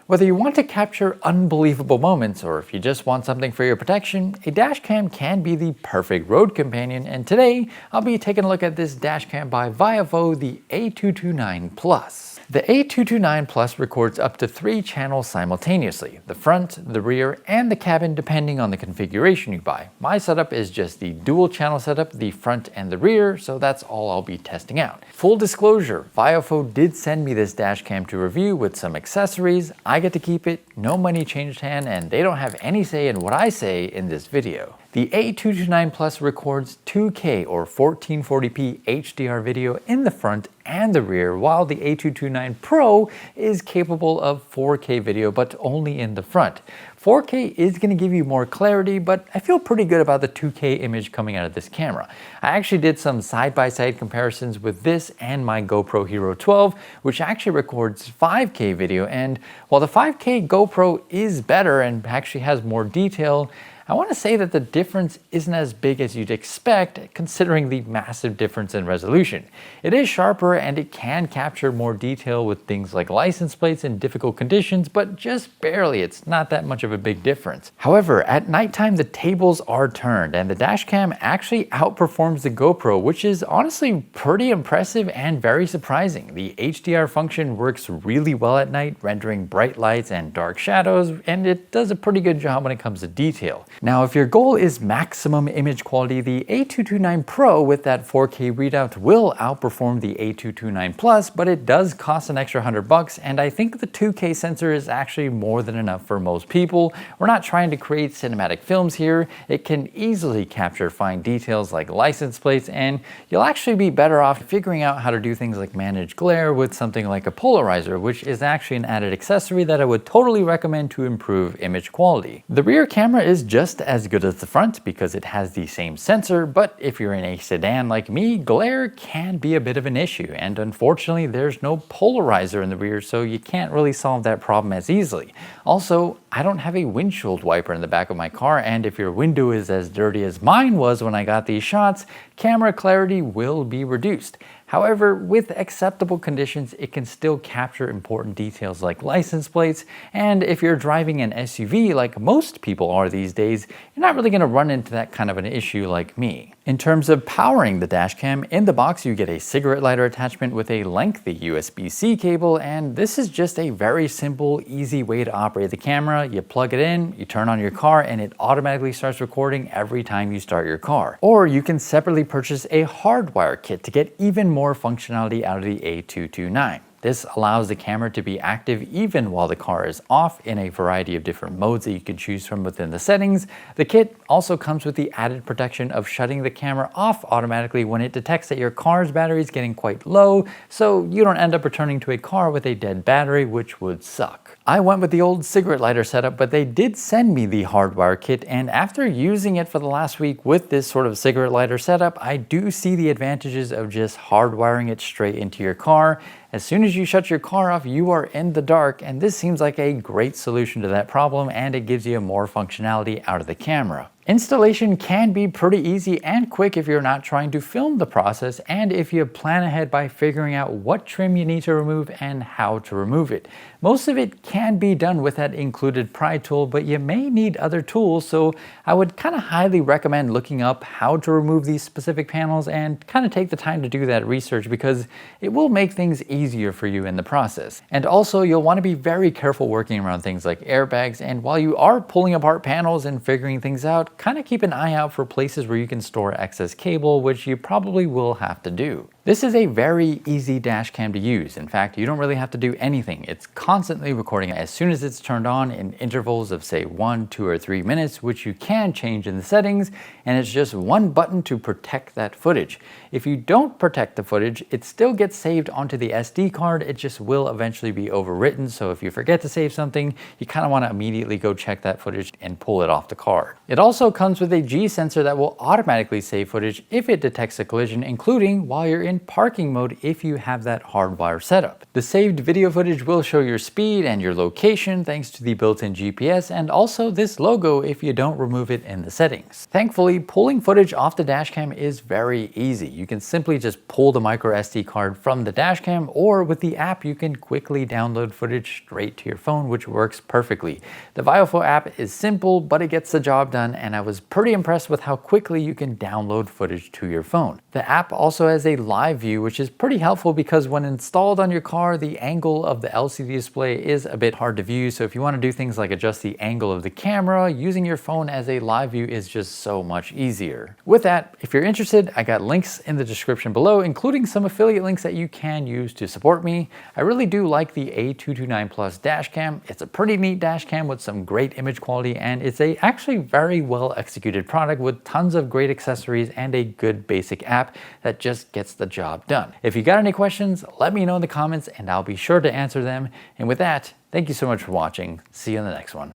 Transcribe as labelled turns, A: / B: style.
A: Whether you want to capture unbelievable moments or if you just want something for your protection, a dashcam can be the perfect road companion, and today I'll be taking a look at this dashcam by VIOFO, the A229 Plus. The A229 Plus records up to 3 channels simultaneously, the front, the rear, and the cabin depending on the configuration you buy. My setup is just the dual channel setup, the front and the rear, so that's all I'll be testing out. Full disclosure, VIOFO did send me this dashcam to review with some accessories. I get to keep it, no money changed hand, and they don't have any say in what I say in this video. The A229 Plus records 2K or 1440p HDR video in the front and the rear, while the A229 Pro is capable of 4K video, but only in the front. 4K is going to give you more clarity, but I feel pretty good about the 2K image coming out of this camera. I actually did some side-by-side comparisons with this and my GoPro Hero 12, which actually records 5K video, and while the 5K GoPro is better and actually has more detail, I want to say that the difference isn't as big as you'd expect considering the massive difference in resolution. It is sharper and it can capture more detail with things like license plates in difficult conditions, but just barely. It's not that much of a big difference. However, at nighttime the tables are turned and the dashcam actually outperforms the GoPro, which is honestly pretty impressive and very surprising. The HDR function works really well at night, rendering bright lights and dark shadows, and it does a pretty good job when it comes to detail. Now, if your goal is maximum image quality, the A229 Pro with that 4K readout will outperform the A229 Plus, but it does cost an extra $100, and I think the 2K sensor is actually more than enough for most people. We're not trying to create cinematic films here. It can easily capture fine details like license plates, and you'll actually be better off figuring out how to do things like manage glare with something like a Polarizer, which is actually an added accessory that I would totally recommend to improve image quality. The rear camera is just as good as the front because it has the same sensor, but if you're in a sedan like me, glare can be a bit of an issue, and unfortunately there's no polarizer in the rear, so you can't really solve that problem as easily. Also, I don't have a windshield wiper in the back of my car, and if your window is as dirty as mine was when I got these shots, camera clarity will be reduced. However, with acceptable conditions, it can still capture important details like license plates, and if you're driving an SUV like most people are these days, you're not really going to run into that kind of an issue like me. In terms of powering the dashcam, in the box you get a cigarette lighter attachment with a lengthy USB-C cable, and this is just a very simple, easy way to operate the camera. You plug it in, you turn on your car, and it automatically starts recording every time you start your car. Or you can separately purchase a Hardwire Kit to get even more functionality out of the A229. This allows the camera to be active even while the car is off in a variety of different modes that you can choose from within the settings. The kit also comes with the added protection of shutting the camera off automatically when it detects that your car's battery is getting quite low, so you don't end up returning to a car with a dead battery, which would suck. I went with the old cigarette lighter setup, but they did send me the Hardwire Kit, and after using it for the last week with this sort of cigarette lighter setup, I do see the advantages of just hardwiring it straight into your car. As soon as you shut your car off, you are in the dark, and this seems like a great solution to that problem, and it gives you more functionality out of the camera. Installation can be pretty easy and quick if you're not trying to film the process, and if you plan ahead by figuring out what trim you need to remove and how to remove it. Most of it can be done with that included pry tool, but you may need other tools, so I would kind of highly recommend looking up how to remove these specific panels and kind of take the time to do that research, because it will make things easier for you in the process. And also, you'll want to be very careful working around things like airbags, and while you are pulling apart panels and figuring things out, kind of keep an eye out for places where you can store excess cable, which you probably will have to do. This is a very easy dashcam to use. In fact, you don't really have to do anything. It's constantly recording as soon as it's turned on in intervals of say 1, 2, or 3 minutes, which you can change in the settings, and it's just one button to protect that footage. If you don't protect the footage, it still gets saved onto the SD card. It just will eventually be overwritten, so if you forget to save something, you kind of want to immediately go check that footage and pull it off the card. It also comes with a G sensor that will automatically save footage if it detects a collision, including while you're in in parking mode if you have that hardwire setup. The saved video footage will show your speed and your location thanks to the built-in GPS, and also this logo if you don't remove it in the settings. Thankfully, pulling footage off the dashcam is very easy. You can simply just pull the microSD card from the dashcam, or with the app you can quickly download footage straight to your phone, which works perfectly. The VIOFO app is simple, but it gets the job done, and I was pretty impressed with how quickly you can download footage to your phone. The app also has a live view, which is pretty helpful because when installed on your car, the angle of the LCD display is a bit hard to view. So if you want to do things like adjust the angle of the camera, using your phone as a live view is just so much easier. With that, if you're interested, I got links in the description below, including some affiliate links that you can use to support me. I really do like the A229 Plus dashcam. It's a pretty neat dashcam with some great image quality, and it's a actually very well executed product with tons of great accessories and a good basic app that just gets the job done. If you got any questions, let me know in the comments and I'll be sure to answer them. And with that, thank you so much for watching. See you in the next one.